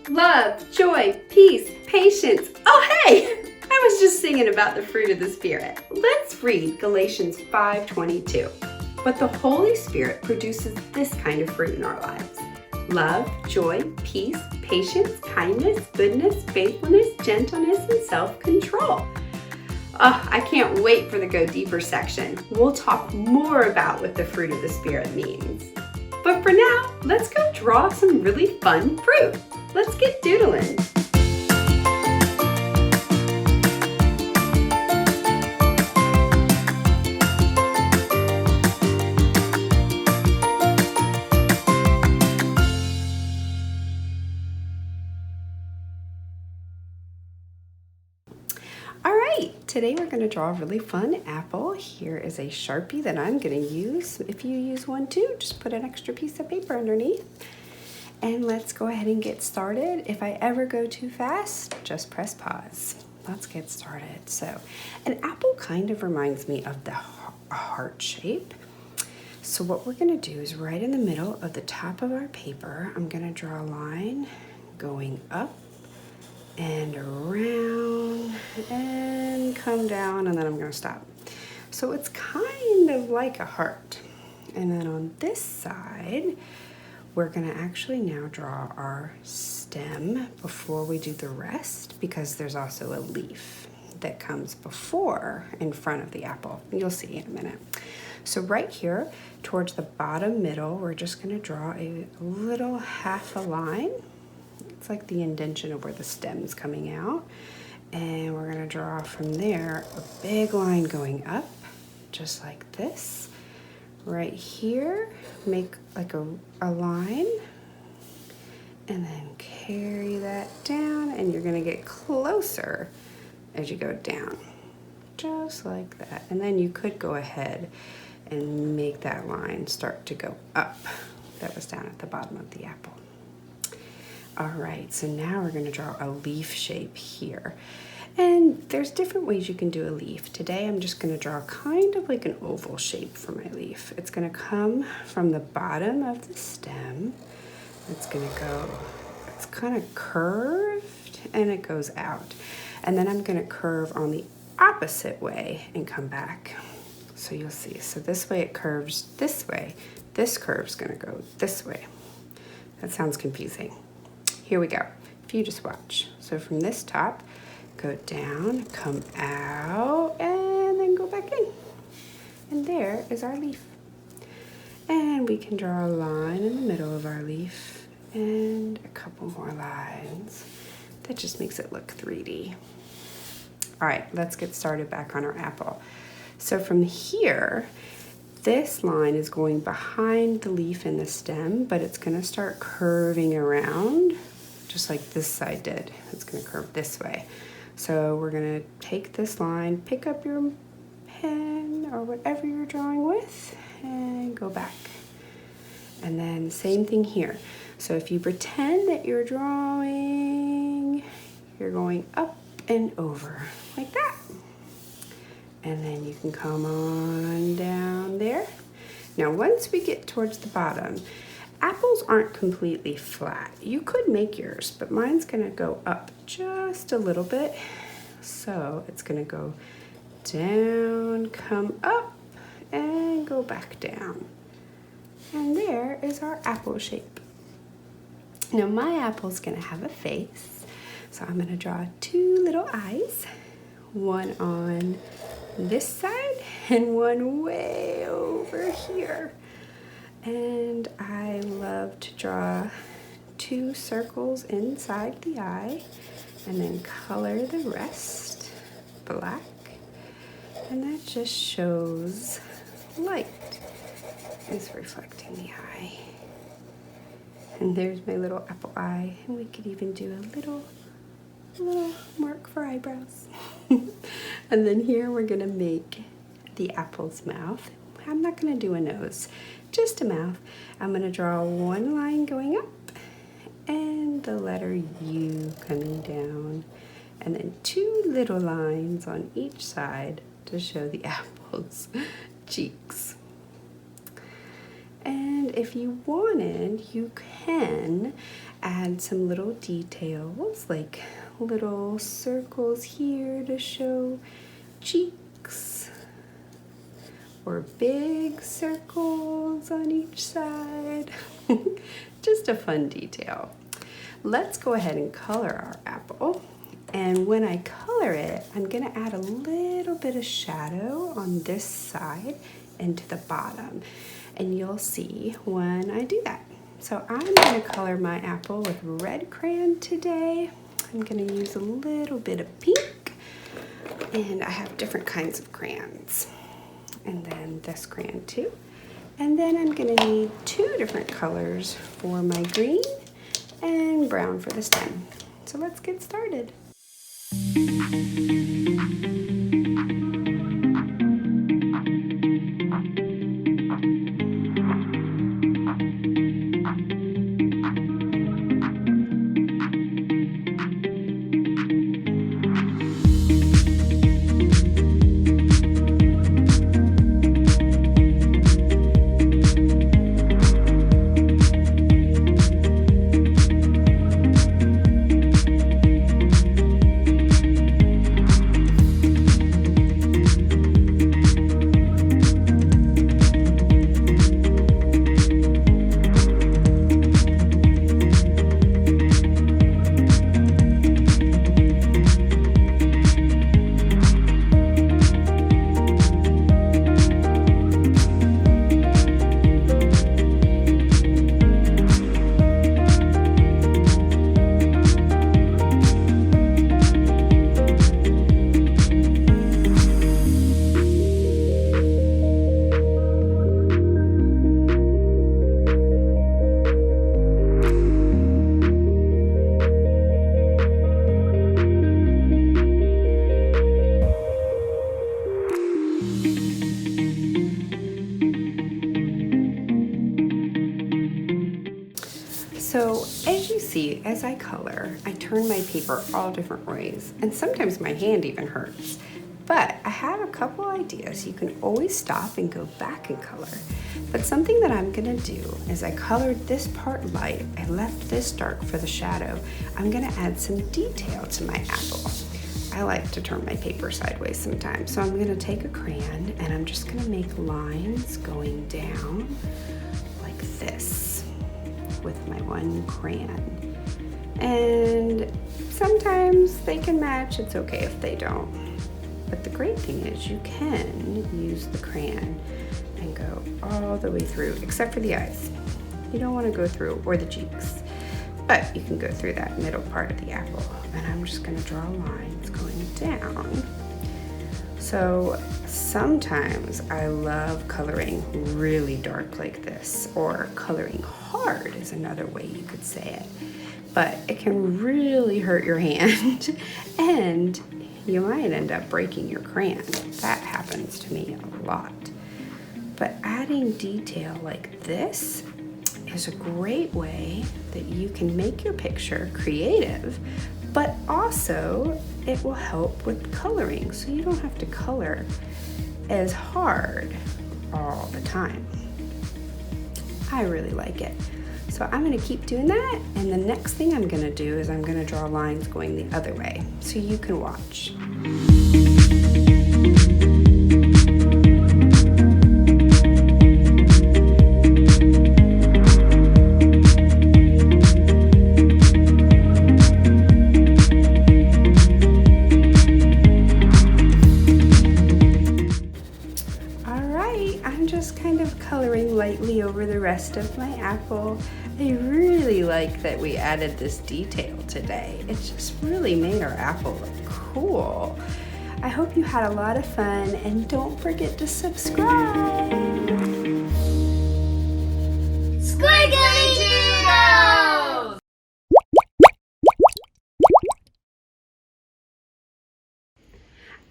love, joy, peace, patience. Oh, hey! I was just singing about the fruit of the Spirit. Let's read Galatians 5:22. But the Holy Spirit produces this kind of fruit in our lives: love, joy, peace, patience, kindness, goodness, faithfulness, gentleness, and self-control. Oh, I can't wait for the Go Deeper section. We'll talk more about what the fruit of the Spirit means. But for now, let's go draw some really fun fruit. Let's get doodling. Today we're going to draw a really fun apple. Here is a Sharpie that I'm going to use. If you use one too, just put an extra piece of paper underneath. And let's go ahead and get started. If I ever go too fast, just press pause. Let's get started. So an apple kind of reminds me of the heart shape. So what we're going to do is right in the middle of the top of our paper, I'm going to draw a line going up and around and come down, and then I'm going to stop. So it's kind of like a heart. And then on this side, we're going to actually now draw our stem before we do the rest, because there's also a leaf that comes before in front of the apple. You'll see in a minute. So right here towards the bottom middle, we're just going to draw a little half a line. It's like the indentation of where the stem's coming out. And we're gonna draw from there a big line going up, just like this. Right here, make like a line, and then carry that down, and you're gonna get closer as you go down, just like that. And then you could go ahead and make that line start to go up. That was down at the bottom of the apple. All right, so now we're going to draw a leaf shape here. And there's different ways you can do a leaf. Today I'm just going to draw kind of like an oval shape for my leaf. It's going to come from the bottom of the stem. It's going to go, it's kind of curved and it goes out. And then I'm going to curve on the opposite way and come back. So you'll see. So this way it curves this way. This curve's going to go this way. That sounds confusing. Here we go. If you just watch. So from this top, go down, come out, and then go back in. And there is our leaf. And we can draw a line in the middle of our leaf and a couple more lines. That just makes it look 3D. All right, let's get started back on our apple. So from here, this line is going behind the leaf and the stem, but it's going to start curving around, just like this side did. It's going to curve this way. So we're going to take this line, pick up your pen or whatever you're drawing with, and go back. And then same thing here. So if you pretend that you're drawing, you're going up and over like that. And then you can come on down there. Now once we get towards the bottom, apples aren't completely flat. You could make yours, but mine's gonna go up just a little bit. So it's gonna go down, come up, and go back down. And there is our apple shape. Now my apple's gonna have a face. So I'm gonna draw 2 little eyes, one on this side and one way over here. And I love to draw 2 circles inside the eye and then color the rest black. And that just shows light is reflecting the eye. And there's my little apple eye. And we could even do a little mark for eyebrows. And then here we're gonna make the apple's mouth. I'm not gonna do a nose, just a mouth. I'm gonna draw 1 line going up and the letter U coming down, and then 2 little lines on each side to show the apple's cheeks. And if you wanted, you can add some little details, like little circles here to show cheeks, or big circles on each side. Just a fun detail. Let's go ahead and color our apple. And when I color it, I'm gonna add a little bit of shadow on this side and to the bottom. And you'll see when I do that. So I'm gonna color my apple with red crayon today. I'm gonna use a little bit of pink, and I have different kinds of crayons. And then this crayon too. And then I'm gonna need 2 different colors for my green and brown for the stem. So let's get started. So as you see, as I color, I turn my paper all different ways, and sometimes my hand even hurts. But I have a couple ideas. You can always stop and go back and color. But something that I'm gonna do is I colored this part light, I left this dark for the shadow. I'm gonna add some detail to my apple. I like to turn my paper sideways sometimes. So I'm gonna take a crayon and I'm just gonna make lines going down like this with my one crayon. And sometimes they can match, it's okay if they don't. But the great thing is you can use the crayon and go all the way through, except for the eyes. You don't want to go through, or the cheeks, but you can go through that middle part of the apple. And I'm just going to draw lines going down. So sometimes I love coloring really dark like this, or coloring hard is another way you could say it. But it can really hurt your hand and you might end up breaking your crayon. That happens to me a lot. But adding detail like this is a great way that you can make your picture creative, but also it will help with coloring, so you don't have to color as hard all the time. I really like it. So I'm gonna keep doing that, and the next thing I'm gonna do is I'm gonna draw lines going the other way, so you can watch. I'm just kind of coloring lightly over the rest of my apple. I really like that we added this detail today. It just really made our apple look cool. I hope you had a lot of fun, and don't forget to subscribe. Squiggly Doodles!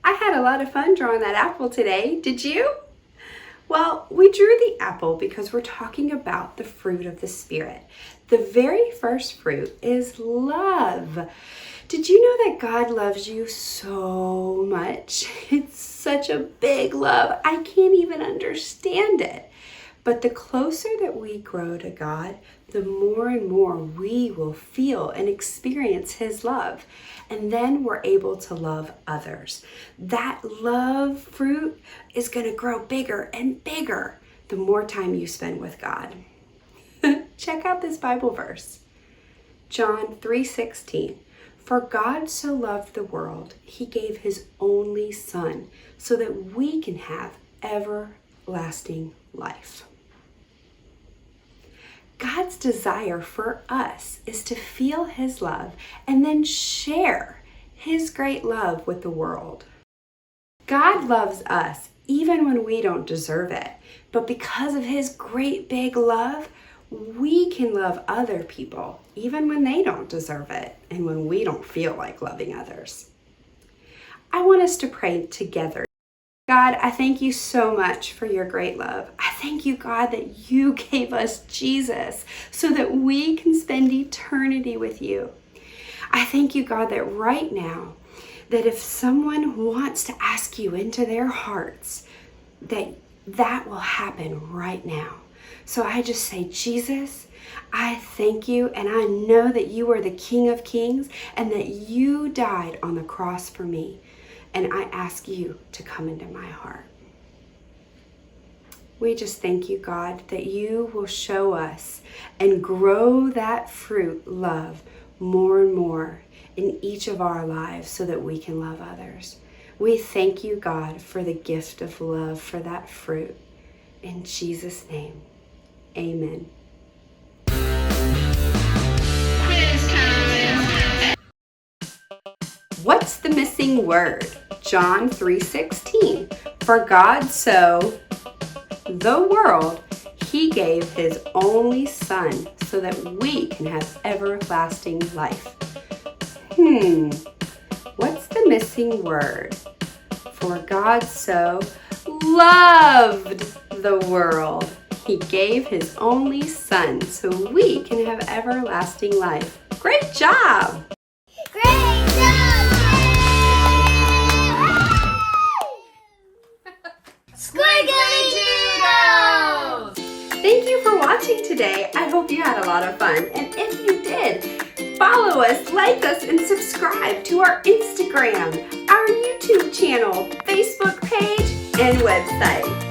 I had a lot of fun drawing that apple today. Did you? Well, we drew the apple because we're talking about the fruit of the Spirit. The very first fruit is love. Did you know that God loves you so much? It's such a big love. I can't even understand it. But the closer that we grow to God, the more and more we will feel and experience His love. And then we're able to love others. That love fruit is going to grow bigger and bigger the more time you spend with God. Check out this Bible verse. John 3:16. For God so loved the world, He gave His only Son so that we can have everlasting life. God's desire for us is to feel His love and then share His great love with the world. God loves us even when we don't deserve it, but because of His great big love, we can love other people even when they don't deserve it and when we don't feel like loving others. I want us to pray together. God, I thank you so much for your great love. I thank you, God, that you gave us Jesus so that we can spend eternity with you. I thank you, God, that right now, that if someone wants to ask you into their hearts, that will happen right now. So I just say, Jesus, I thank you, and I know that you are the King of Kings and that you died on the cross for me. And I ask you to come into my heart. We just thank you, God, that you will show us and grow that fruit, love, more and more in each of our lives so that we can love others. We thank you, God, for the gift of love, for that fruit. In Jesus' name, amen. What's the missing word? John 3:16. For God so the world, He gave His only Son so that we can have everlasting life. What's the missing word? For God so loved the world, He gave His only Son so we can have everlasting life. Great job! Great job! Squiggly Doodles! Thank you for watching today. I hope you had a lot of fun. And if you did, follow us, like us, and subscribe to our Instagram, our YouTube channel, Facebook page, and website.